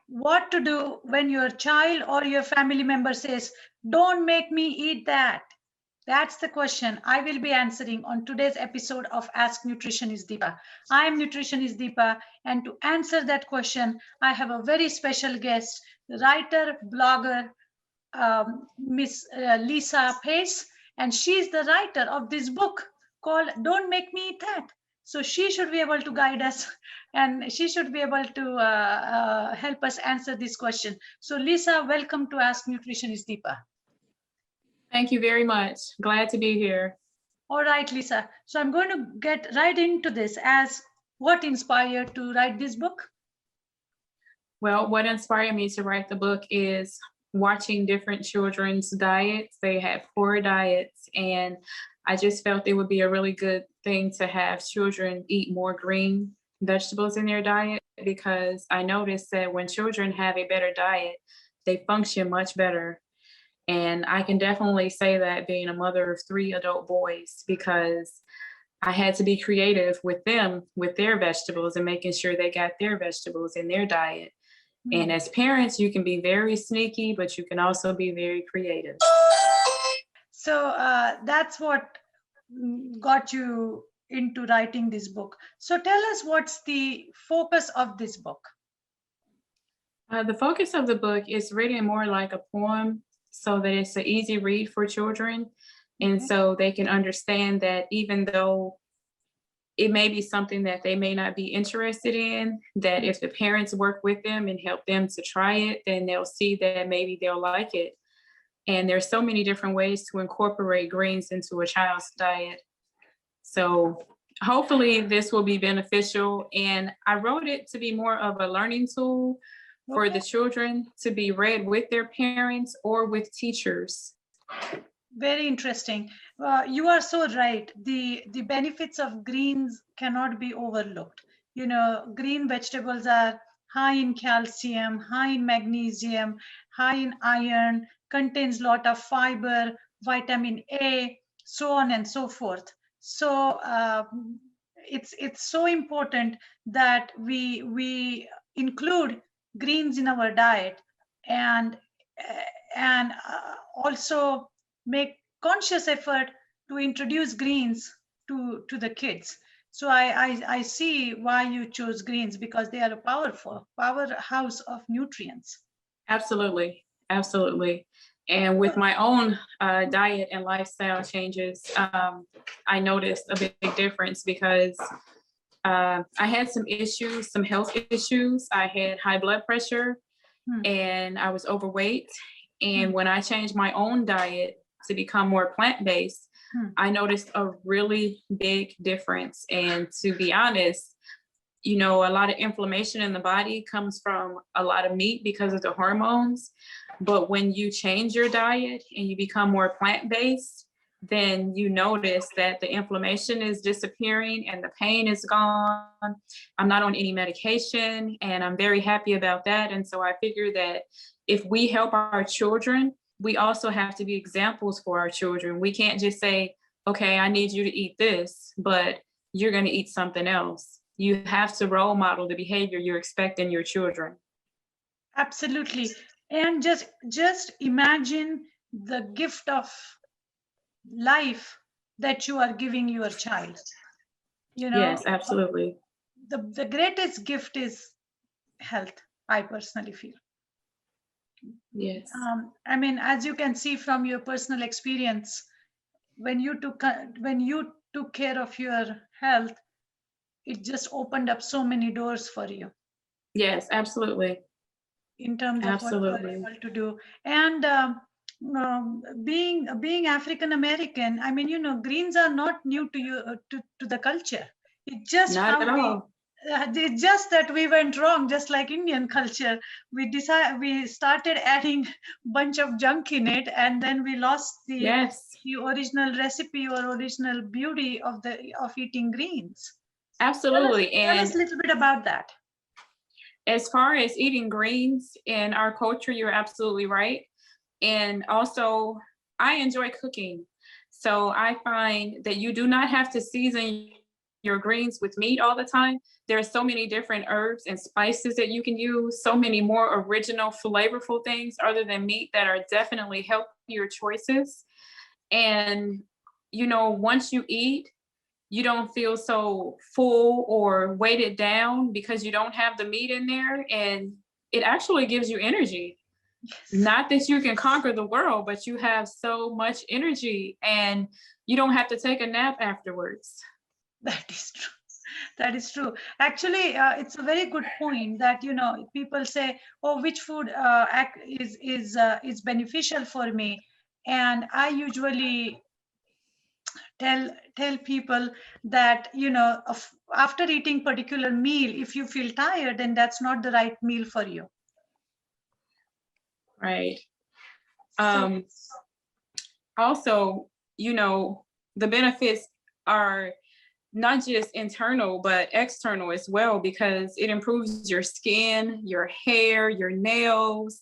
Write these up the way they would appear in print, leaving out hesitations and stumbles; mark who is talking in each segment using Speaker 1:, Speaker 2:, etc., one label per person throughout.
Speaker 1: what to do when your child or your family member says, "Don't make me eat that." That's the question I will be answering on today's episode of Ask Nutritionist Deepa. I am Nutritionist Deepa, and to answer that question, I have a very special guest, writer, blogger, Miss Lisa Pace, and she's the writer of this book called "Don't Make Me Eat That." So she should be able to guide us, and she should be able to help us answer this question. So, Lisa, welcome to Ask Nutritionist Deepa.
Speaker 2: Thank you very much. Glad to be here.
Speaker 1: All right, Lisa. So I'm going to get right into this as what inspired to write this book?
Speaker 2: Well, what inspired me to write the book is watching different children's diets. They have poor diets, and I just felt it would be a really good thing to have children eat more green vegetables in their diet, because I noticed that when children have a better diet, they function much better. And I can definitely say that being a mother of 3 adult boys, because I had to be creative with them, with their vegetables, and making sure they got their vegetables in their diet. And as parents, you can be very sneaky, but you can also be very creative.
Speaker 1: So that's what got you into writing this book. So tell us, what's the focus of this book?
Speaker 2: The focus of the book is written more like a poem, so that it's an easy read for children. And so they can understand that even though it may be something that they may not be interested in, that if the parents work with them and help them to try it, then they'll see that maybe they'll like it. And there's so many different ways to incorporate greens into a child's diet. So hopefully this will be beneficial. And I wrote it to be more of a learning tool for the children, to be read with their parents or with teachers.
Speaker 1: Very interesting. You are so right. The benefits of greens cannot be overlooked. You know, green vegetables are high in calcium, high in magnesium, high in iron, contains lot of fiber, vitamin A, so on and so forth. So it's so important that we include greens in our diet, and also make conscious effort to introduce greens to the kids. So I see why you chose greens, because they are a powerhouse of nutrients.
Speaker 2: Absolutely, absolutely. And with my own diet and lifestyle changes, I noticed a big difference, because I had some issues, some health issues. I had high blood pressure and I was overweight. And when I changed my own diet to become more plant-based, I noticed a really big difference. And to be honest, you know, a lot of inflammation in the body comes from a lot of meat because of the hormones. But when you change your diet and you become more plant-based, then you notice that the inflammation is disappearing and the pain is gone. I'm not on any medication, and I'm very happy about that. And so I figure that if we help our children, we also have to be examples for our children. We can't just say, okay, I need you to eat this, but you're going to eat something else. You have to role model the behavior you're expecting your children.
Speaker 1: Absolutely. And just imagine the gift of life that you are giving your child. You know,
Speaker 2: Yes, absolutely.
Speaker 1: the greatest gift is health, I personally feel.
Speaker 2: Yes.
Speaker 1: I mean, as you can see from your personal experience, when you took care of your health, it just opened up so many doors for you
Speaker 2: Yes, absolutely.
Speaker 1: in terms of what you are
Speaker 2: Absolutely.
Speaker 1: able to do. And being African American, I mean, you know, greens are not new to you, to the culture. It's just
Speaker 2: Not
Speaker 1: how
Speaker 2: at
Speaker 1: we
Speaker 2: all.
Speaker 1: it's just that we went wrong, just like Indian culture. We started adding bunch of junk in it, and then we lost
Speaker 2: Yes,
Speaker 1: the original recipe or original beauty of eating greens.
Speaker 2: absolutely.
Speaker 1: Tell us
Speaker 2: And
Speaker 1: a little bit about that.
Speaker 2: as far as eating greens in our culture, you're absolutely right. And also, I enjoy cooking. So I find that you do not have to season your greens with meat all the time, there are so many different herbs and spices that you can use, so many more original, flavorful things other than meat that are definitely healthier choices. And, once you eat, you don't feel so full or weighted down because you don't have the meat in there. And it actually gives you energy. Not that you can conquer the world, but you have so much energy and you don't have to take a nap afterwards.
Speaker 1: That is true. That is true. Actually, it's a very good point that people say, "Oh, which food is beneficial for me?" And I usually tell people that after eating particular meal, if you feel tired, then that's not the right meal for you.
Speaker 2: Right.
Speaker 1: So
Speaker 2: Also, the benefits are not just internal, but external as well, because it improves your skin, your hair, your nails.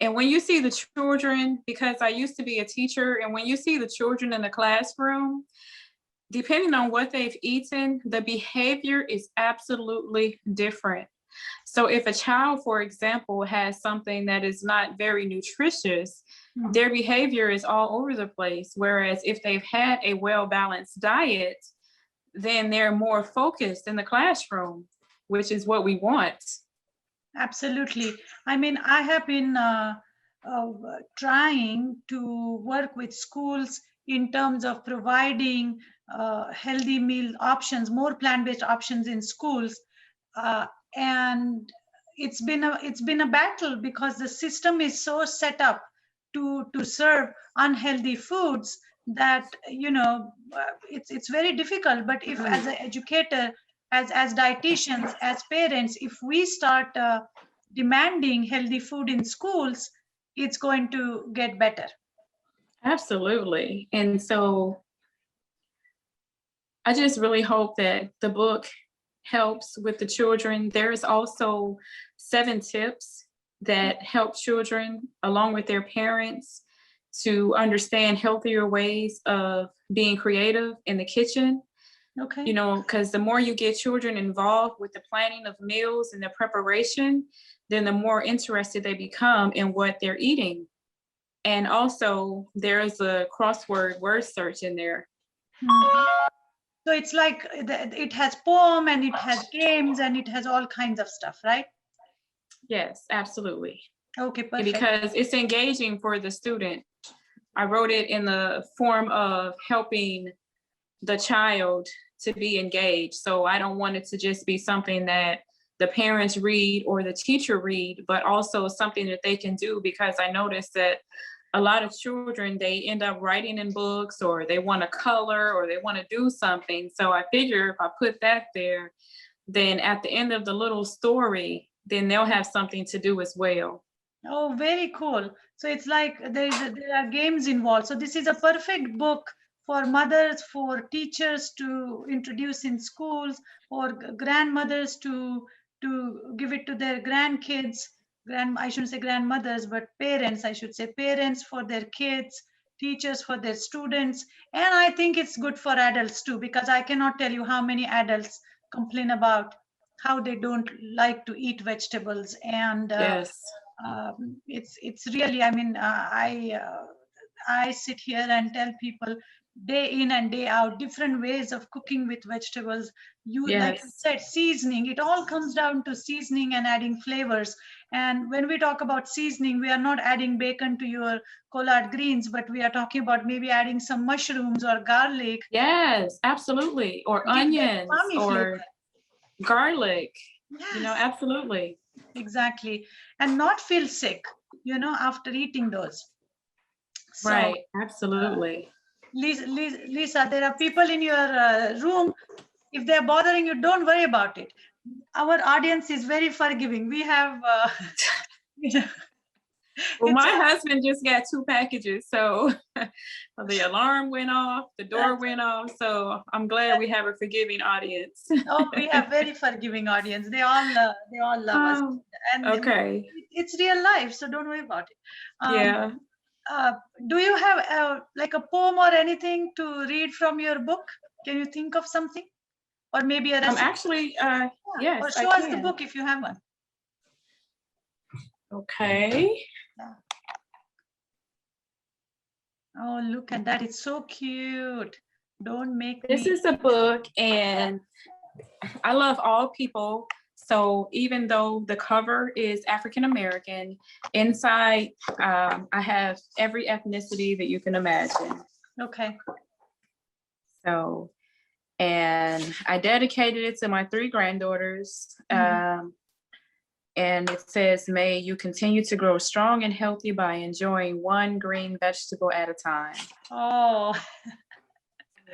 Speaker 2: And when you see the children, because I used to be a teacher, and when you see the children in the classroom, depending on what they've eaten, the behavior is absolutely different. So if a child, for example, has something that is not very nutritious, their behavior is all over the place. Whereas if they've had a well-balanced diet, then they're more focused in the classroom, which is what we want.
Speaker 1: absolutely. I mean, I have been trying to work with schools in terms of providing healthy meal options, more plant-based options in schools, and it's been a battle because the system is so set up to serve unhealthy foods that it's very difficult. But if, as an educator, as dietitians, as parents, if we start demanding healthy food in schools, it's going to get better.
Speaker 2: Absolutely. And so I just really hope that the book helps with the children. There is also 7 tips that help children, along with their parents, to understand healthier ways of being creative in the kitchen.
Speaker 1: Okay.
Speaker 2: Because the more you get children involved with the planning of meals and the preparation, then the more interested they become in what they're eating. And also, there's a crossword word search in there.
Speaker 1: Mhm. So it's like it has poem and it has games and it has all kinds of stuff, right?
Speaker 2: Yes, absolutely.
Speaker 1: Okay, perfect.
Speaker 2: Because it's engaging for the student. I wrote it in the form of helping the child to be engaged. So I don't want it to just be something that the parents read or the teacher read, but also something that they can do, because I noticed that a lot of children, they end up writing in books, or they want to color, or they want to do something. So I figure if I put that there, then at the end of the little story, then they'll have something to do as well.
Speaker 1: Oh, very cool. So it's like there are games involved. So this is a perfect book for mothers, for teachers to introduce in schools, or grandmothers to give it to their grandkids. I shouldn't say grandmothers, but parents. I should say parents for their kids, teachers for their students. And I think it's good for adults too, because I cannot tell you how many adults complain about how they don't like to eat vegetables. And
Speaker 2: Yes.
Speaker 1: it's really, I mean, I sit here and tell people day in and day out different ways of cooking with vegetables. Like you
Speaker 2: Yes.
Speaker 1: said, seasoning, it all comes down to seasoning and adding flavors. And when we talk about seasoning, we are not adding bacon to your collard greens, but we are talking about maybe adding some mushrooms or garlic.
Speaker 2: Yes, absolutely. Or
Speaker 1: Give that
Speaker 2: onions
Speaker 1: umami
Speaker 2: or
Speaker 1: flavor.
Speaker 2: garlic.
Speaker 1: Yes,
Speaker 2: Absolutely.
Speaker 1: exactly. And not feel sick, after eating those. So
Speaker 2: Right. Absolutely.
Speaker 1: Lisa, there are people in your room. If they're bothering you, don't worry about it. Our audience is very forgiving. We have,
Speaker 2: Well,
Speaker 1: it's
Speaker 2: my husband just got 2 packages, so the alarm went off, the door went off. So I'm glad we have a forgiving audience.
Speaker 1: oh, we have very forgiving audience. They all love us,
Speaker 2: Oh,
Speaker 1: and
Speaker 2: okay.
Speaker 1: it's real life. So don't worry about it. Um,
Speaker 2: Yeah.
Speaker 1: uh, do you have like a poem or anything to read from your book? Can you think of something? or maybe a recipe?
Speaker 2: Actually, yes,
Speaker 1: Or
Speaker 2: I
Speaker 1: show us the
Speaker 2: can.
Speaker 1: book if you have one.
Speaker 2: Okay.
Speaker 1: Oh, look at that. It's so cute. Don't make
Speaker 2: This
Speaker 1: me.
Speaker 2: is a book, and I love all people. So even though the cover is African American, inside I have every ethnicity that you can imagine.
Speaker 1: Okay.
Speaker 2: So, and I dedicated it to my 3 granddaughters. And it says, may you continue to grow strong and healthy by enjoying one green vegetable at a time.
Speaker 1: Oh.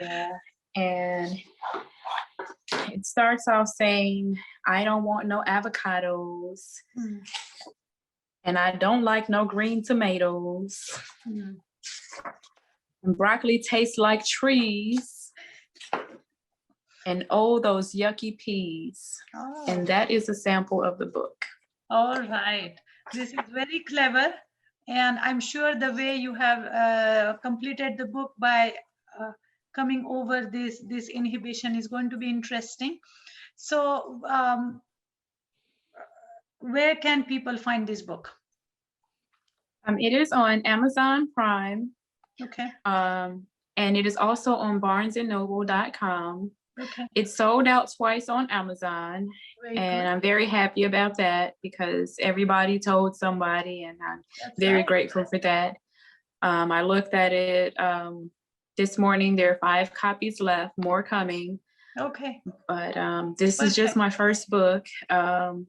Speaker 2: Yeah. And it starts off saying, I don't want no avocados. And I don't like no green tomatoes. And broccoli tastes like trees. And oh, those yucky peas.
Speaker 1: Oh.
Speaker 2: And that is a sample of the book.
Speaker 1: All right. This is very clever. And I'm sure the way you have completed the book by coming over this inhibition is going to be interesting. So where can people find this book?
Speaker 2: It is on Amazon Prime.
Speaker 1: Okay.
Speaker 2: And it is also on barnesandnoble.com.
Speaker 1: Okay.
Speaker 2: It's sold out twice on Amazon.
Speaker 1: Very
Speaker 2: and
Speaker 1: good.
Speaker 2: I'm very happy about that because everybody told somebody, and I'm very grateful for that. I looked at it this morning. There are 5 copies left, more coming.
Speaker 1: Okay.
Speaker 2: But this is just my first book. I'm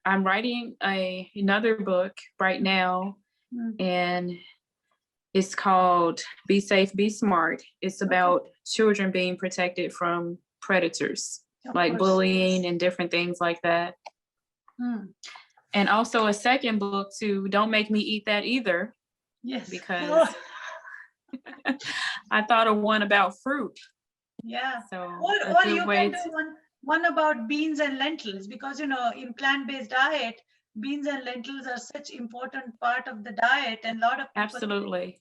Speaker 2: writing another book right now, and it's called Be Safe, Be Smart. It's about children being protected from predators, like bullying and different things like that. And also a second book too, Don't Make Me Eat That Either.
Speaker 1: Yes.
Speaker 2: Because I thought of one about fruit.
Speaker 1: Yeah.
Speaker 2: So
Speaker 1: or you can do one about beans and lentils, because in plant-based diet, beans and lentils are such important part of the diet, and a lot of people
Speaker 2: absolutely.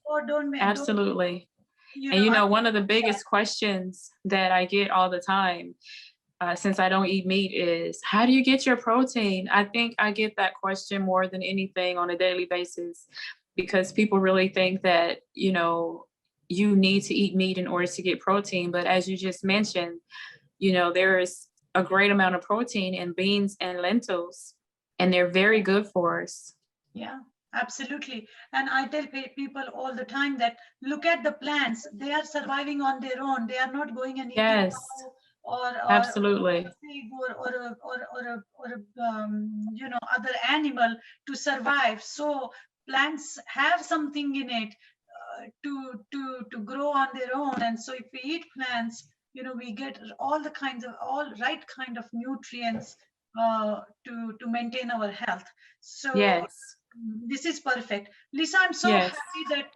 Speaker 1: Absolutely.
Speaker 2: And one of the biggest questions that I get all the time, since I don't eat meat, is how do you get your protein? I think I get that question more than anything on a daily basis, because people really think that, you need to eat meat in order to get protein. But as you just mentioned, there is a great amount of protein in beans and lentils, and they're very good for us.
Speaker 1: Yeah, absolutely. And I tell people all the time that look at the plants, they are surviving on their own. They are not going and eating or
Speaker 2: absolutely
Speaker 1: pig or other animal to survive. So plants have something in it to grow on their own. And so if we eat plants, we get all right kind of nutrients to maintain our health. So this is perfect. Lisa, I'm so happy that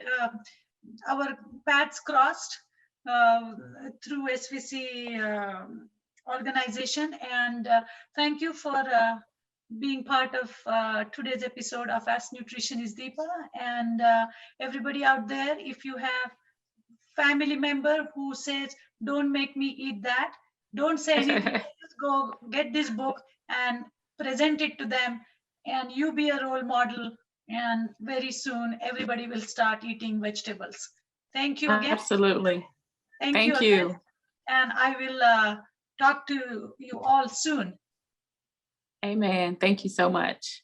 Speaker 1: our paths crossed through SVC organization, and thank you for being part of today's episode of Ask Nutrition is Deepa. And everybody out there, if you have family member who says, don't make me eat that, don't say anything, just go get this book and present it to them, and you be a role model, and very soon everybody will start eating vegetables. Thank you again.
Speaker 2: Absolutely. Thank
Speaker 1: you
Speaker 2: you.
Speaker 1: again. And I will talk to you all soon.
Speaker 2: Amen. Thank you so much.